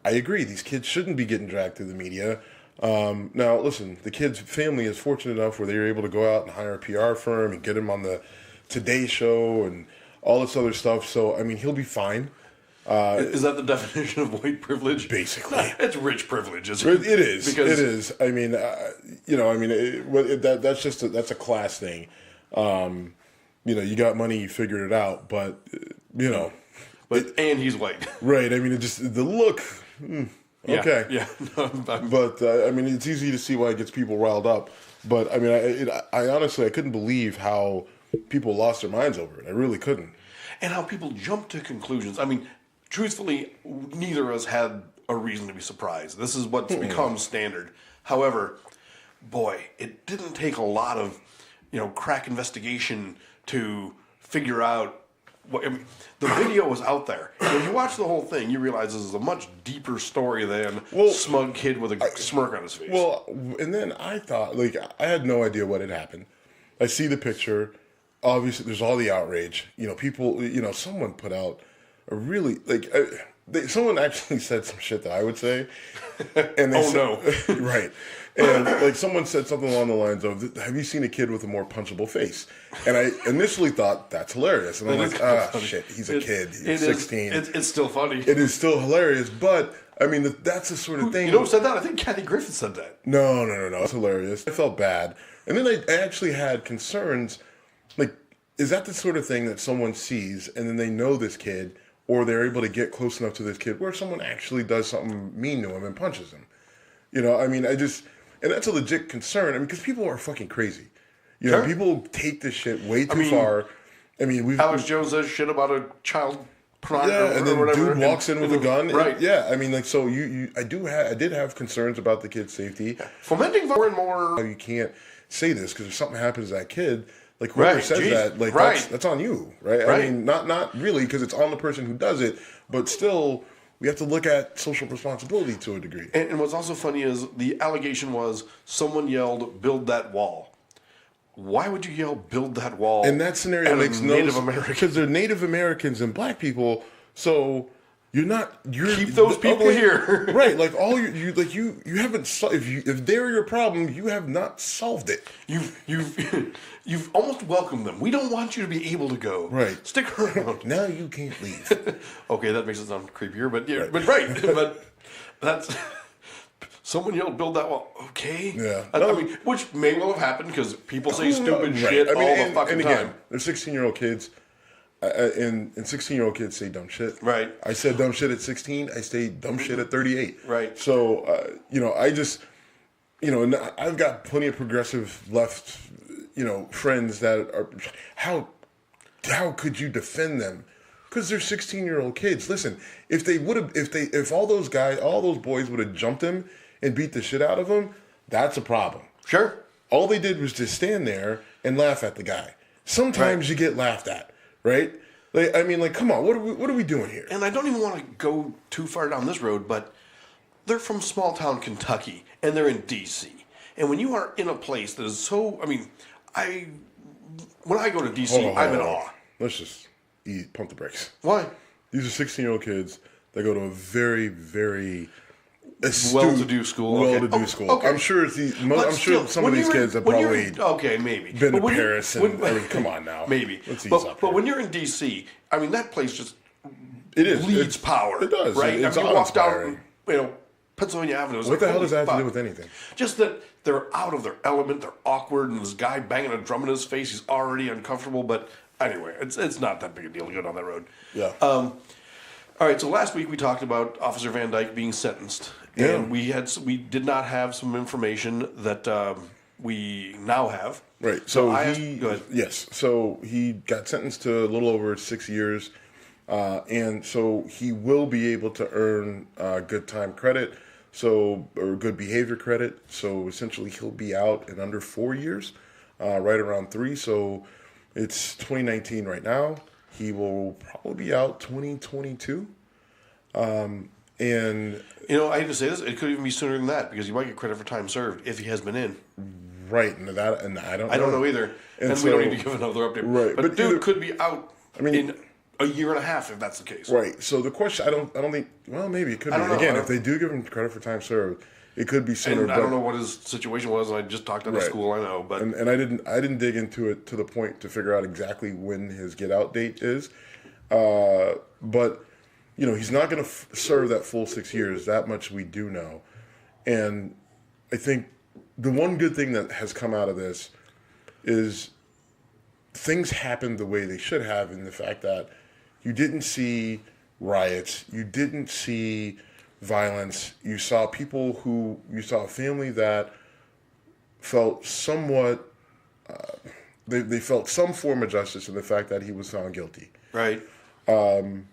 S3: I agree, these kids shouldn't be getting dragged through the media. Now, listen, the kid's family is fortunate enough where they were able to go out and hire a PR firm and get him on the Today Show and all this other stuff. So, I mean, he'll be fine.
S2: Is that the definition of white privilege?
S3: Basically.
S2: No, it's rich privilege, isn't it?
S3: It is. Because it is. I mean, you know, that's a class thing. You know, you got money, you figured it out, but, you know.
S2: And he's white.
S3: Right. I mean, the look. Okay.
S2: Yeah.
S3: But I mean, it's easy to see why it gets people riled up. But I mean, I honestly couldn't believe how people lost their minds over it. I really couldn't.
S2: And how people jump to conclusions. I mean, truthfully, neither of us had a reason to be surprised. This is what's become standard. However, boy, it didn't take a lot of, you know, crack investigation to figure out. I mean, the video was out there. When you watch the whole thing, you realize this is a much deeper story than smug kid with a smirk on his face.
S3: Well, and then I thought, like, I had no idea what had happened. I see the picture. Obviously, there's all the outrage. You know, people, you know, someone put out a really, like, someone actually said some shit that I would say. And they
S2: no.
S3: Right. And, like, someone said something along the lines of, have you seen a kid with a more punchable face? And I initially thought, that's hilarious. And I'm like, shit, he's a kid. He's 16.
S2: It's still funny.
S3: It is still hilarious, but, I mean, that's the sort of thing.
S2: You know who said that? I think Kathy Griffin said that.
S3: No. It's hilarious. I felt bad. And then I actually had concerns, like, is that the sort of thing that someone sees and then they know this kid, or they're able to get close enough to this kid where someone actually does something mean to him and punches him? You know, I mean, and that's a legit concern. I mean, because people are fucking crazy. You know, people take this shit way too far. I mean,
S2: Alex Jones says shit about a child pornography,
S3: and then
S2: or whatever,
S3: dude walks in with a gun.
S2: Right.
S3: Yeah, I mean, like, so I did have concerns about the kid's safety.
S2: Fomenting more and more.
S3: You can't say this because if something happens to that kid, like whoever says that, like that's on you, right? I mean, not really because it's on the person who does it, but still. We have to look at social responsibility to a degree.
S2: And what's also funny is the allegation was someone yelled, "Build that wall." Why would you yell, "Build that wall"?
S3: In that scenario, makes no
S2: Native American,
S3: because they're Native Americans and Black people. So you're
S2: keep those people here,
S3: right? Like you haven't if they're your problem, you have not solved it.
S2: You've almost welcomed them. We don't want you to be able to go.
S3: Right.
S2: Stick around.
S3: Now you can't leave.
S2: Okay, that makes it sound creepier, but yeah,
S3: right.
S2: but that's someone yelled, "Build that wall." Okay.
S3: Yeah.
S2: I mean, which may well have happened because people say stupid shit all the fucking time.
S3: They're 16-year-old kids. And 16-year-old kids say dumb shit.
S2: Right.
S3: I said dumb shit at 16. I say dumb shit at 38.
S2: Right.
S3: So, you know, I just, you know, and I've got plenty of progressive left, you know, friends that are, how could you defend them? Because they're 16-year-old kids. Listen, if all those boys would have jumped him and beat the shit out of him, that's a problem.
S2: Sure.
S3: All they did was just stand there and laugh at the guy. Sometimes you get laughed at. Right? Like, I mean, like, come on, what are we doing here?
S2: And I don't even want to go too far down this road, but they're from small town Kentucky, and they're in D.C. And when you are in a place that is so, I mean, when I go to D.C., I'm in awe.
S3: Let's just pump the brakes.
S2: Why?
S3: These are 16-year-old kids that go to a very, very astute,
S2: well-to-do school.
S3: Okay. I'm sure some of these kids have probably
S2: maybe
S3: been to Paris. I mean, come on now.
S2: Maybe. But when you're in D.C., I mean, that place just leads power.
S3: It does.
S2: Right?
S3: It's
S2: you walk down, you know, Pennsylvania Avenue.
S3: What the hell does that have to do with anything?
S2: Just that they're out of their element, they're awkward, and this guy banging a drum in his face, he's already uncomfortable. But anyway, it's not that big a deal to go down that road.
S3: Yeah.
S2: All right, so last week we talked about Officer Van Dyke being sentenced, and we did not have some information that we now have.
S3: Right.
S2: So
S3: So
S2: go ahead.
S3: yes. So he got sentenced to a little over 6 years, and so he will be able to earn good time credit, or good behavior credit. So essentially, he'll be out in under 4 years, right around 3. So it's 2019 right now. He will probably be out 2022. And
S2: I hate to say this, it could even be sooner than that because you might get credit for time served if he has been in.
S3: right, and I don't
S2: know either, and
S3: so,
S2: we don't need to give another update.
S3: Right,
S2: but dude could be out. In a year and a half if that's the case.
S3: Right. So the question, I don't think. Well, maybe it could be. Again, if they do give him credit for time served, it could be sooner.
S2: And I don't know what his situation was. And I just talked out of school. I know, but
S3: and I didn't dig into it to the point to figure out exactly when his get out date is. But he's not going to serve that full 6 years. That much we do know. And I think the one good thing that has come out of this is things happened the way they should have, in the fact that you didn't see riots, you didn't see violence. You saw a family that felt somewhat, they felt some form of justice in the fact that he was found guilty.
S2: Right.
S3: And,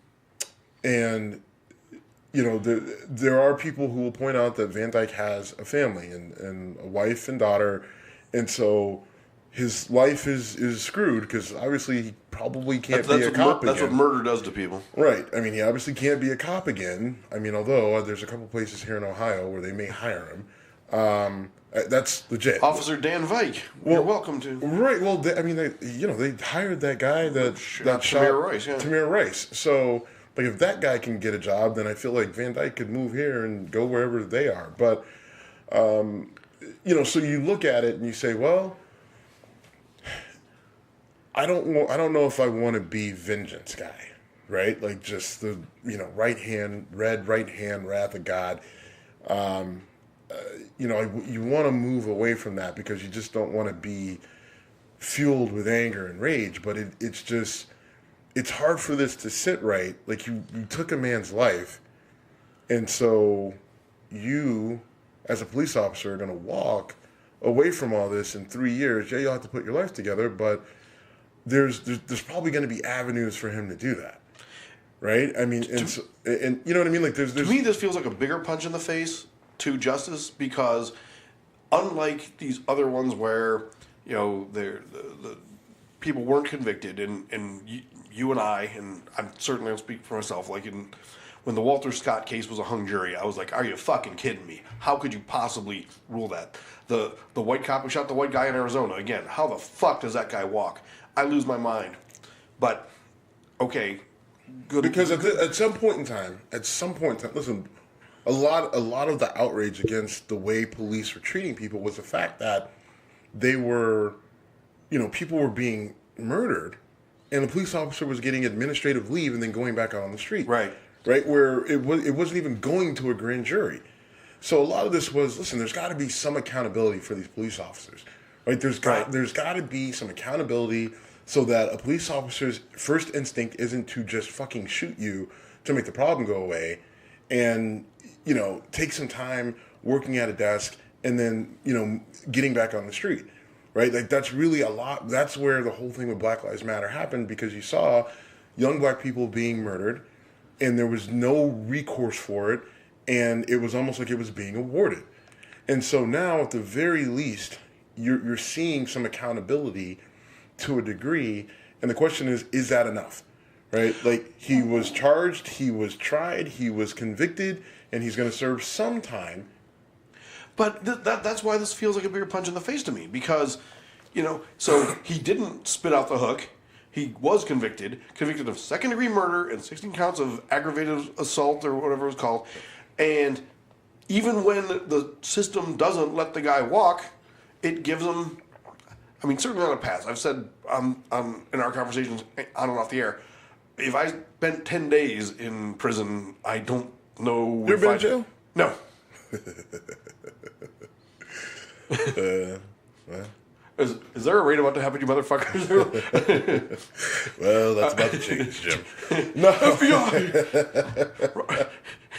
S3: there are people who will point out that Van Dyke has a family and a wife and daughter. And so his life is screwed because obviously he probably can't be a cop again.
S2: That's what murder does to people.
S3: Right. I mean, he obviously can't be a cop again. I mean, although there's a couple places here in Ohio where they may hire him. That's legit.
S2: Officer Dan Dyke, you're welcome to.
S3: Right. Well, they hired that guy that shot
S2: Tamir Rice. Yeah.
S3: Tamir Rice. So, if that guy can get a job, then I feel like Van Dyke could move here and go wherever they are. But, so you look at it and you say, well, I don't know if I want to be vengeance guy, right? Like just the right hand wrath of God. You want to move away from that because you just don't want to be fueled with anger and rage. But it's hard for this to sit right. Like you took a man's life, and so you, as a police officer, are going to walk away from all this in 3 years. Yeah, you'll have to put your life together, but there's probably going to be avenues for him to do that, right? I mean, and you know what I mean? Like, there's
S2: to me, this feels like a bigger punch in the face to justice because, unlike these other ones where the people weren't convicted, and you and I, and I'm certainly don't speak for myself, like when the Walter Scott case was a hung jury, I was like, are you fucking kidding me? How could you possibly rule that? The white cop who shot the white guy in Arizona, again, how the fuck does that guy walk? I lose my mind. But, okay, good.
S3: Because at some point in time, listen, a lot of the outrage against the way police were treating people was the fact that they were, people were being murdered, and the police officer was getting administrative leave and then going back out on the street.
S2: Right.
S3: Right, where it wasn't even going to a grand jury. So a lot of this was, listen, there's got to be some accountability for these police officers. Right? There's got to be some accountability so that a police officer's first instinct isn't to just fucking shoot you to make the problem go away, and take some time working at a desk and then getting back on the street. Right? Like that's really a lot. That's where the whole thing with Black Lives Matter happened, because you saw young black people being murdered, and there was no recourse for it, and it was almost like it was being awarded. And so now, at the very least, you're seeing some accountability to a degree, and the question is that enough? Right? Like, he was charged, he was tried, he was convicted, and he's going to serve some time.
S2: But that's why this feels like a bigger punch in the face to me, because, so he didn't spit out the hook. He was convicted of second-degree murder and 16 counts of aggravated assault or whatever it was called. And even when the system doesn't let the guy walk, it gives him, certainly not a pass. I've said in our conversations on and off the air, if I spent 10 days in prison, I don't know.
S3: You ever been in jail?
S2: No. Is there a raid about to happen, you motherfuckers?
S3: Well, that's about to change, Jim. No.
S2: FBI!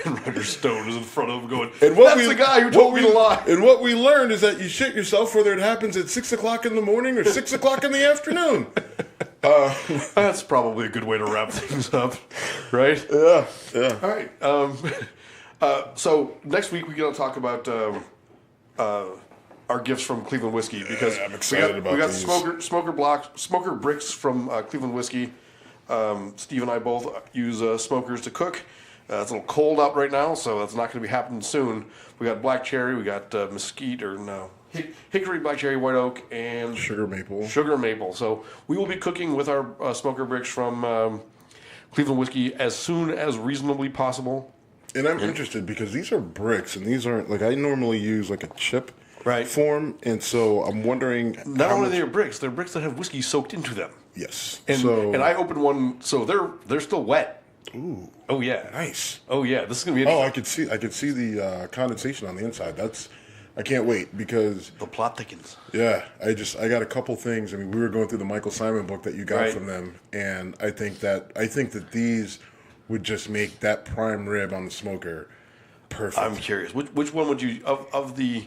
S2: And Roger Stone is in front of him going,
S3: And
S2: that's the guy who told me to lie.
S3: And what we learned is that you shit yourself whether it happens at 6 o'clock in the morning or 6 o'clock in the afternoon.
S2: That's probably a good way to wrap things up, right?
S3: Yeah.
S2: All right. So next week we're going to talk about our gifts from Cleveland Whiskey because
S3: I'm excited about these.
S2: smoker bricks from Cleveland Whiskey. Steve and I both use smokers to cook. It's a little cold out right now, so that's not going to be happening soon. We got black cherry, we got mesquite or no hickory, black cherry, white oak, and
S3: Sugar maple.
S2: So we will be cooking with our smoker bricks from Cleveland Whiskey as soon as reasonably possible.
S3: And I'm interested because these are bricks, and these aren't like I normally use like a chip form, and so I'm wondering.
S2: Not only they're bricks that have whiskey soaked into them.
S3: Yes.
S2: And I opened one, so they're still wet.
S3: Ooh.
S2: Oh yeah.
S3: Nice.
S2: Oh yeah. This is gonna be interesting.
S3: I could see the condensation on the inside. I can't wait because
S2: the plot thickens.
S3: Yeah, I got a couple things. I mean, we were going through the Michael Simon book that you got from them, and I think that these would just make that prime rib on the smoker perfect.
S2: I'm curious, which one would you of the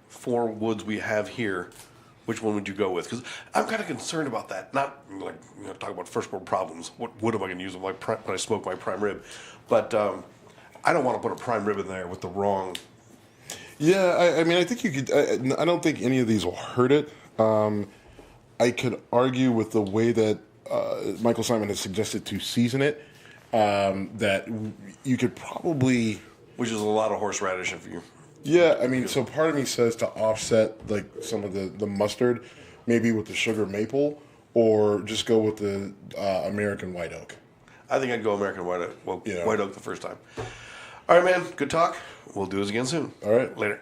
S2: 4 woods we have here? Which one would you go with? Because I'm kind of concerned about that. Not like talk about first world problems. What wood am I going to use when I smoke my prime rib? But I don't want to put a prime rib in there with the wrong.
S3: Yeah, I mean, I think you could. I don't think any of these will hurt it. I could argue with the way that Michael Simon has suggested to season it, that you could probably.
S2: Which is a lot of horseradish if you.
S3: Yeah, I mean, so part of me says to offset like some of the mustard, maybe with the sugar maple, or just go with the American white oak.
S2: I think I'd go American white oak. Well, white oak the first time. All right, man. Good talk. We'll do this again soon.
S3: All right.
S2: Later.